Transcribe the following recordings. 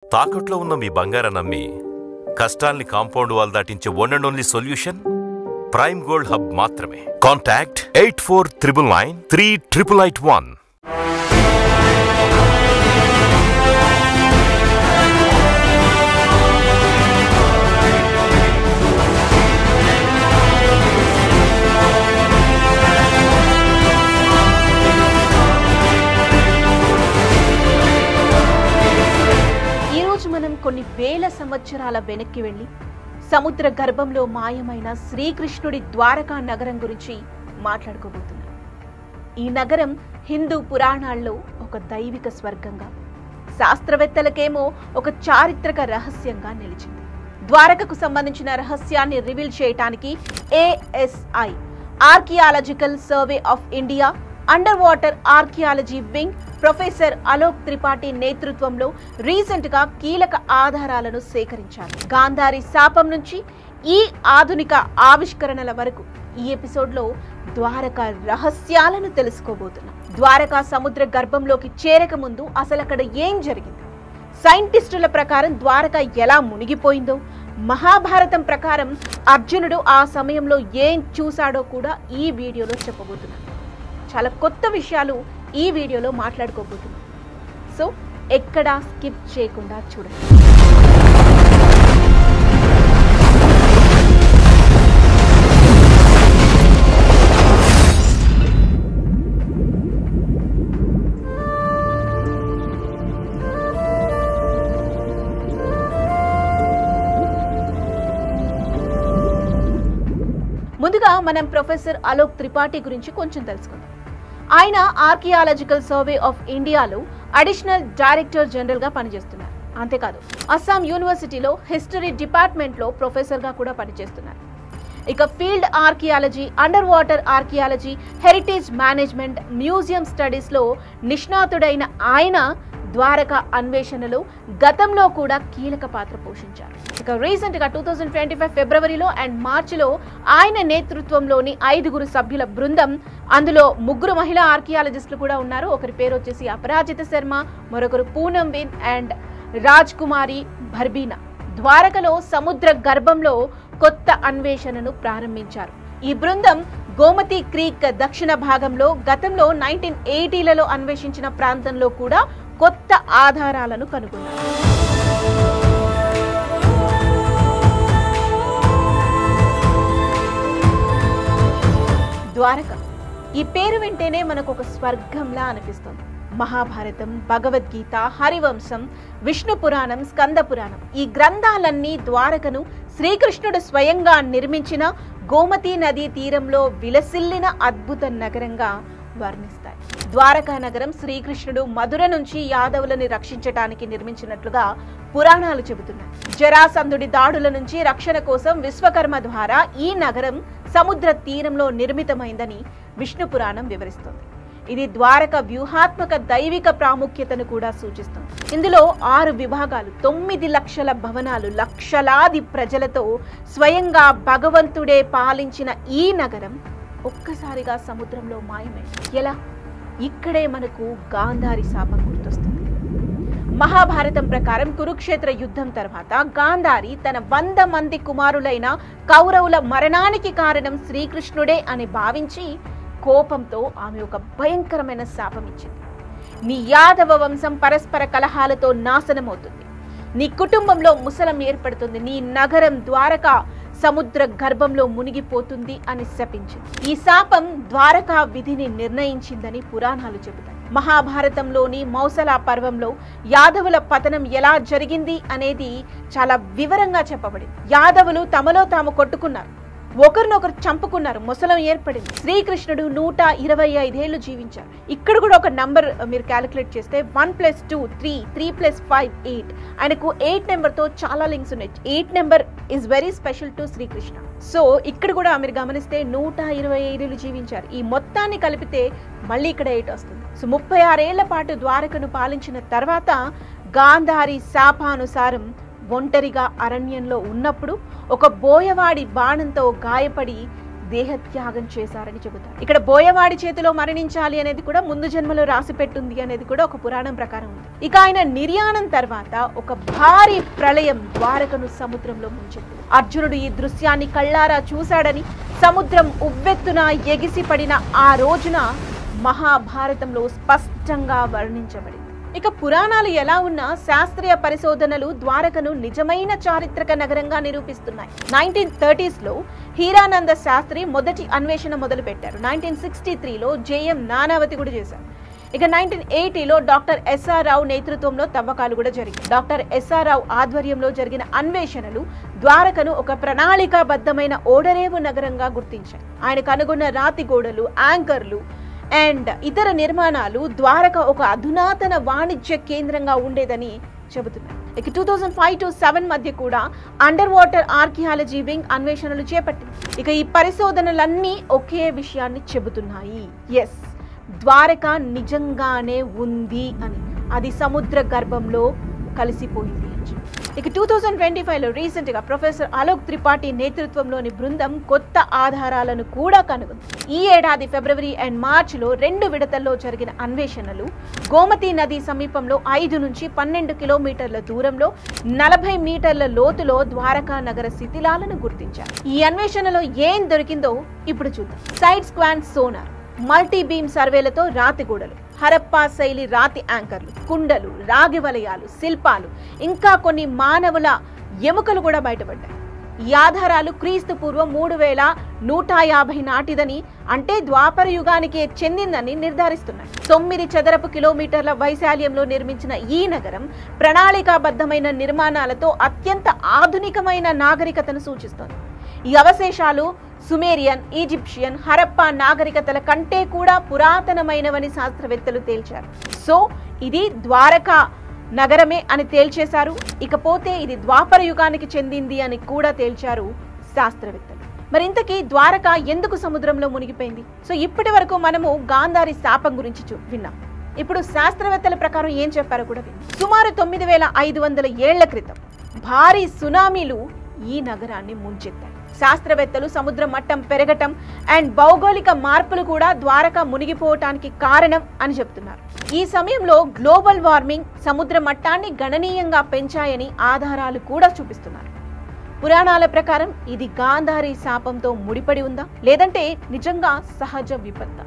తాకట్లో ఉన్న మీ బంగారాన్ని అమ్మి కష్టాల్ని కాంపౌండ్ వాల్ దాటించే one and only solution prime gold hub మాత్రమే. కాంటాక్ట్ 8499938881. మనం కొన్ని వేల సంవత్సరాల వెనక్కి వెళ్ళి సముద్ర గర్భంలో మాయమైన శ్రీకృష్ణుడి ద్వారకా నగరం గురించి మాట్లాడుకోబోతున్నాం. ఈ నగరం హిందూ పురాణాల్లో ఒక దైవిక స్వర్గంగా, శాస్త్రవేత్తలకేమో ఒక చారిత్రక రహస్యంగా నిలిచింది. ద్వారకకు సంబంధించిన రహస్యాన్ని రివీల్ చేయడానికి ASI archaeological survey of India under water archaeology wing professor Alok Tripathi నేతృత్వంలో రీసెంట్ గా కీలక ఆధారాలను సేకరించారు. గాంధారి శాపం నుంచి ఈ ఆధునిక ఆవిష్కరణల వరకు ఈ ఎపిసోడ్ లో ద్వారకా రహస్యాలను తెలుసుకోబోతున్నాం. ద్వారకా సముద్ర గర్భంలోకి చేరక ముందు అసలు అక్కడ ఏం జరిగింది, సైంటిస్టుల ప్రకారం ద్వారక ఎలా మునిగిపోయిందో, మహాభారతం ప్రకారం అర్జునుడు ఆ సమయంలో ఏం చూశాడో కూడా ఈ వీడియోలో చెప్పబోతున్నాను. చాలా కొత్త విషయాలు ఈ వీడియోలో మాట్లాడుకోబోతున్నాం. సో ఎక్కడా స్కిప్ చేయకుండా చూడండి. ముందుగా మనం ప్రొఫెసర్ అలోక్ త్రిపాఠి గురించి కొంచెం తెలుసుకుందాం. ఆయన ఆర్కియాలజికల్ సర్వే ఆఫ్ ఇండియాలో అడిషనల్ డైరెక్టర్ జనరల్ గా పనిచేస్తున్నారు. అంతేకాదు అస్సాం యూనివర్సిటీలో హిస్టరీ డిపార్ట్మెంట్ లో ప్రొఫెసర్ గా కూడా పనిచేస్తున్నారు. ఇక field archaeology, under water archaeology, heritage management, museum studies లో నిష్ణాతుడైన ఆయన ద్వారకా అన్వేషణలో గతంలో కూడా కీలక పాత్ర పోషించారు. ఇక రీసెంట్ గా 2025 ఫిబ్రవరిలో అండ్ మార్చిలో ఆయన నేతృత్వంలోని 5 సభ్యుల బృందం, అందులో 3 మహిళా ఆర్కియాలజిస్టులు కూడా ఉన్నారు. ఒకరి పేరు వచ్చేసి అపరాజిత శర్మ, మరొకరు పూనం విన్ అండ్ రాజ్ కుమారి భర్బీనా, ద్వారకలో సముద్ర గర్భంలో కొత్త అన్వేషణను ప్రారంభించారు. ఈ బృందం గోమతి క్రీక్ దక్షిణ భాగంలో గతంలో 1980లలో అన్వేషించిన ప్రాంతంలో కూడా కొత్త ఆధారాలను కనుగొన్నారు. ద్వారక ఈ పేరు వింటేనే మనకు ఒక స్వర్గంలా అనిపిస్తుంది. మహాభారతం, భగవద్గీత, హరివంశం, విష్ణు పురాణం, స్కంద పురాణం ఈ గ్రంథాలన్నీ ద్వారకను శ్రీకృష్ణుడు స్వయంగా నిర్మించిన గోమతీ నదీ తీరంలో విలసిల్లిన అద్భుత నగరంగా వర్ణిస్తాయి. ద్వారకా నగరం శ్రీకృష్ణుడు మధుర నుంచి యాదవులని రక్షించటానికి నిర్మించినట్లుగా పురాణాలు చెబుతున్నాయి. జరాసంధుడి దాడుల నుంచి రక్షణ కోసం విశ్వకర్మ ద్వారా ఈ నగరం సముద్ర తీరంలో నిర్మితమైందని విష్ణు పురాణం వివరిస్తుంది. ఇది ద్వారక వ్యూహాత్మక దైవిక ప్రాముఖ్యతను కూడా సూచిస్తుంది. ఇందులో 6 విభాగాలు, 9 లక్షల భవనాలు, లక్షలాది ప్రజలతో స్వయంగా భగవంతుడే పాలించిన ఈ నగరం ఒక్కసారిగా సముద్రంలో మాయమైంది. ఎలా? ఇక్కడే మనకు గాంధారి శాపం గుర్తొస్తుంది. మహాభారతం ప్రకారం కురుక్షేత్ర యుద్ధం తర్వాత గాంధారి తన 100 మంది కుమారులైన కౌరవుల మరణానికి కారణం శ్రీకృష్ణుడే అని భావించి కోపంతో ఆమె ఒక భయంకరమైన శాపం ఇచ్చింది. నీ యాదవ వంశం పరస్పర కలహాలతో నాశనమవుతుంది, నీ కుటుంబంలో ముసలం ఏర్పడుతుంది, నీ నగరం ద్వారకా సముద్ర గర్భంలో మునిగిపోతుంది అని శపించింది. ఈ శాపం ద్వారకా విధిని నిర్ణయించిందని పురాణాలు చెబుతాయి. మహాభారతంలోని మౌసలా పర్వంలో యాదవుల పతనం ఎలా జరిగింది అనేది చాలా వివరంగా చెప్పబడింది. యాదవులు తమలో తాము కొట్టుకున్నారు, ఒకరినొకరు చంపుకున్నారు, ముసలం ఏర్పడింది. శ్రీకృష్ణుడు 125 ఏళ్లు జీవించారు. ఇక్కడ కూడా ఒక నంబర్ మీరు క్యాలిక్యులేట్ చేస్తే 1 + 2 3, 3 + 5 8. ఆయనకు 8 నెంబర్తో చాలా లింక్స్ ఉన్నాయి. 8 number is very special to Sri Krishna. So ఇక్కడ కూడా మీరు గమనిస్తే 125 ఏళ్లు జీవించారు. ఈ మొత్తాన్ని కలిపితే మళ్ళీ ఇక్కడ 8 వస్తుంది. సో 36 ఏళ్ల పాటు ద్వారకను పాలించిన తర్వాత గాంధారి శాపానుసారం ఒంటరిగా అరణ్యంలో ఉన్నప్పుడు ఒక బోయవాడి బాణంతో గాయపడి దేహత్యాగం చేశారని చెబుతారు. ఇక్కడ బోయవాడి చేతిలో మరణించాలి అనేది కూడా ముందు జన్మలో రాసి పెట్టుంది అనేది కూడా ఒక పురాణం ప్రకారం ఉంది. ఇక ఆయన నిర్యాణం తర్వాత ఒక భారీ ప్రళయం ద్వారకను సముద్రంలో ముంచెత్తింది. అర్జునుడు ఈ దృశ్యాన్ని కళ్ళారా చూశాడని సముద్రం ఉవ్వెత్తున ఎగిసిపడిన ఆ రోజున మహాభారతంలో స్పష్టంగా వర్ణించబడింది. ఇక పురాణాలు ఎలా ఉన్నా శాస్త్రీయ పరిశోధనలు ద్వారకను నిజమైన చారిత్రక నగరంగా నిరూపిస్తున్నాయి. 1930s హీరానంద శాస్త్రి మొదటి అన్వేషణ మొదలుపెట్టారు. 1963లో జేఎం నానావతి కూడా చేశారు. ఇక 1980లో డాక్టర్ ఎస్ఆర్ రావు నేతృత్వంలో తవ్వకాలు కూడా జరిగాయి. డాక్టర్ ఎస్ఆర్ రావు ఆధ్వర్యంలో జరిగిన అన్వేషణలు ద్వారకను ఒక ప్రణాళికాబద్ధమైన ఓడరేవు నగరంగా గుర్తించాయి. ఆయన కనుగొన్న రాతి గోడలు, యాంకర్లు అండ్ ఇతర నిర్మాణాలు ద్వారక ఒక అధునాతన వాణిజ్య కేంద్రంగా ఉండేదని చెబుతున్నారు. ఇక 2005 to 2007 మధ్య కూడా అండర్ వాటర్ ఆర్కియాలజీ వింగ్ అన్వేషణలు చేపట్టింది. ఇక ఈ పరిశోధనలన్నీ ఒకే విషయాన్ని చెబుతున్నాయి. ఎస్, ద్వారక నిజంగానే ఉంది అని, అది సముద్ర గర్భంలో కలిసిపోయింది. ఇక 2025లో రీసెంట్ గా ప్రొఫెసర్ అలోక్ త్రిపాఠి నేతృత్వంలోని బృందం కొత్త ఆధారాలను కూడా కనుగొంది. ఈ ఏడాది ఫిబ్రవరి అండ్ మార్చిలో 2 విడతల్లో జరిగిన అన్వేషణలు గోమతి నది సమీపంలో 5 నుంచి 12 కిలోమీటర్ల దూరంలో 40 మీటర్ల లోతులో ద్వారకా నగర శిథిలాలను గుర్తించారు. ఈ అన్వేషణలో ఏం దొరికిందో ఇప్పుడు చూద్దాం. Side scan sonar, multi beam సర్వేలతో రాతి గోడలు, హరప్పా శైలి రాతి యాంకర్లు, కుండలు, రాగి వలయాలు, శిల్పాలు, ఇంకా కొన్ని మానవుల ఎముకలు కూడా బయటపడ్డాయి. ఈ ఆధారాలు క్రీస్తు పూర్వం 3150 నాటిదని, అంటే ద్వాపర యుగానికే చెందిందని నిర్ధారిస్తున్నాయి. 9 చదరపు కిలోమీటర్ల వైశాల్యంలో నిర్మించిన ఈ నగరం ప్రణాళికాబద్ధమైన నిర్మాణాలతో అత్యంత ఆధునికమైన నాగరికతను సూచిస్తోంది. ఈ అవశేషాలు సుమేరియన్, ఈజిప్షియన్, హరప్పా నాగరికతల కంటే కూడా పురాతనమైనవని శాస్త్రవేత్తలు తేల్చారు. సో ఇది ద్వారకా నగరమే అని తేల్చేశారు. ఇకపోతే ఇది ద్వాపర యుగానికి చెందింది అని కూడా తేల్చారు శాస్త్రవేత్తలు. మరి ఇంతకీ ద్వారక ఎందుకు సముద్రంలో మునిగిపోయింది? సో ఇప్పటి వరకు మనము గాంధారి శాపం గురించి విన్నాం. ఇప్పుడు శాస్త్రవేత్తల ప్రకారం ఏం చెప్పారో కూడా విన్నాం. సుమారు 9500 ఏళ్ల క్రితం భారీ సునామీలు ఈ నగరాన్ని ముంచెత్తాయి. శాస్త్రవేత్తలు సముద్ర మట్టం పెరగటం అండ్ భౌగోళిక మార్పులు కూడా ద్వారక మునిగిపోవటానికి కారణం అని చెప్తున్నారు. ఈ సమయంలో గ్లోబల్ వార్మింగ్ సముద్ర మట్టాన్ని గణనీయంగా పెంచాయని ఆధారాలు కూడా చూపిస్తున్నారు. పురాణాల ప్రకారం ఇది గాంధారి శాపంతో ముడిపడి ఉందా, లేదంటే నిజంగా సహజ విపత్తా?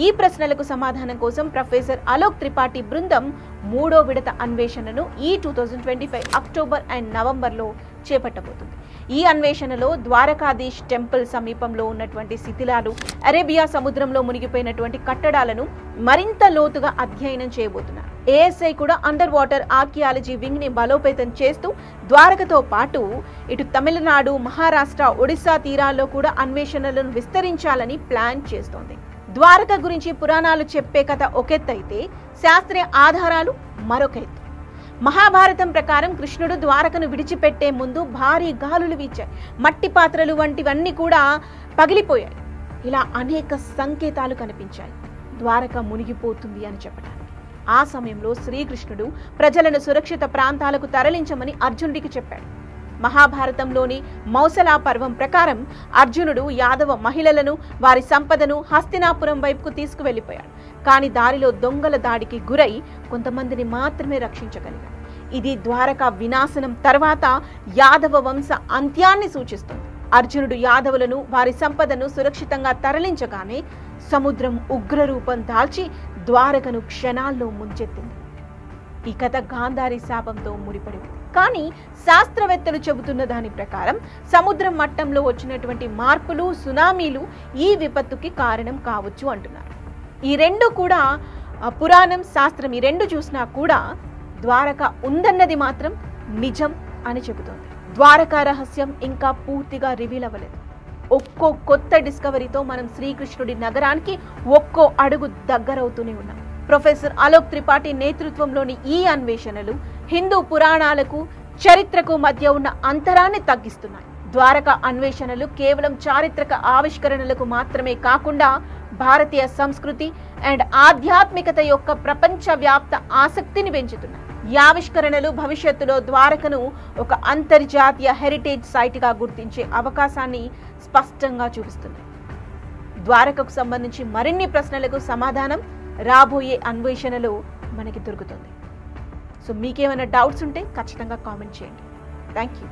ఈ ప్రశ్నలకు సమాధానం కోసం ప్రొఫెసర్ అలోక్ త్రిపాఠి బృందం 3వ విడత అన్వేషణను ఈ 2025 అక్టోబర్ అండ్ నవంబర్లో చేపట్టబోతుంది. ఈ అన్వేషణలో ద్వారకాధీష్ టెంపుల్ సమీపంలో ఉన్నటువంటి శిథిలాలు, అరేబియా సముద్రంలో మునిగిపోయినటువంటి కట్టడాలను మరింత లోతుగా అధ్యయనం చేయబోతున్నారు. ఏఎస్ఐ కూడా అండర్ వాటర్ ఆర్కియాలజీ వింగ్ ని బలోపేతం చేస్తూ ద్వారకతో పాటు ఇటు తమిళనాడు, మహారాష్ట్ర, ఒడిశా తీరాల్లో కూడా అన్వేషణలను విస్తరించాలని ప్లాన్ చేస్తోంది. ద్వారక గురించి పురాణాలు చెప్పే కథ ఒకెత్తైతే శాస్త్రీయ ఆధారాలు మరొక ఎత్తు. మహాభారతం ప్రకారం కృష్ణుడు ద్వారకను విడిచిపెట్టే ముందు భారీ గాలులు వీచాయి, మట్టి పాత్రలు వంటివన్నీ కూడా పగిలిపోయాయి. ఇలా అనేక సంకేతాలు కనిపించాయి ద్వారక మునిగిపోతుంది అని చెప్పడానికి. ఆ సమయంలో శ్రీకృష్ణుడు ప్రజలను సురక్షిత ప్రాంతాలకు తరలించమని అర్జునుడికి చెప్పాడు. మహాభారతంలోని మౌసలా పర్వం ప్రకారం అర్జునుడు యాదవ మహిళలను, వారి సంపదను హస్తినాపురం వైపుకు తీసుకువెళ్లిపోయాడు. కానీ దారిలో దొంగల దాడికి గురై కొంతమందిని మాత్రమే రక్షించగలిగాడు. ఇది ద్వారకా వినాశనం తర్వాత యాదవ వంశ అంత్యాన్ని సూచిస్తుంది. అర్జునుడు యాదవులను, వారి సంపదను సురక్షితంగా తరలించగానే సముద్రం ఉగ్రరూపం దాల్చి ద్వారకను క్షణాల్లో ముంచెత్తింది. ఈ కథ గాంధారి శాపంతో ముడిపడి ఉంది. కానీ శాస్త్రవేత్తలు చెబుతున్న దాని ప్రకారం సముద్రం మట్టంలో వచ్చినటువంటి మార్పులు, సునామీలు ఈ విపత్తుకి కారణం కావచ్చు అంటున్నారు. ఈ రెండు కూడా పురాణం, శాస్త్రం ఈ రెండు చూసినా కూడా ద్వారక ఉందన్నది మాత్రం నిజం అని చెబుతోంది. ద్వారకా రహస్యం ఇంకా పూర్తిగా రివీల్ అవ్వలేదు. ఒక్కో కొత్త డిస్కవరీతో మనం శ్రీకృష్ణుడి నగరానికి ఒక్కో అడుగు దగ్గరవుతూనే ఉన్నాం. ప్రొఫెసర్ అలోక్ త్రిపాఠి నేతృత్వంలోని ఈ అన్వేషణలు హిందూ పురాణాలకు, చరిత్రకు మధ్య ఉన్న అంతరాన్ని తగ్గిస్తున్నాయి. ద్వారకా అన్వేషణలు కేవలం చారిత్రక ఆవిష్కరణలకు మాత్రమే కాకుండా భారతీయ సంస్కృతి అండ్ ఆధ్యాత్మికత యొక్క ప్రపంచవ్యాప్త ఆసక్తిని పెంచుతున్నాయి. ఈ ఆవిష్కరణలు భవిష్యత్తులో ద్వారకను ఒక అంతర్జాతీయ హెరిటేజ్ సైట్గా గుర్తించే అవకాశాన్ని స్పష్టంగా చూపిస్తున్నాయి. ద్వారకకు సంబంధించి మరిన్ని ప్రశ్నలకు సమాధానం రాబోయే అన్వేషణలో మనకి దొరుకుతుంది. సో మీకేమైనా డౌట్స్ ఉంటే ఖచ్చితంగా కామెంట్ చేయండి. Thank you.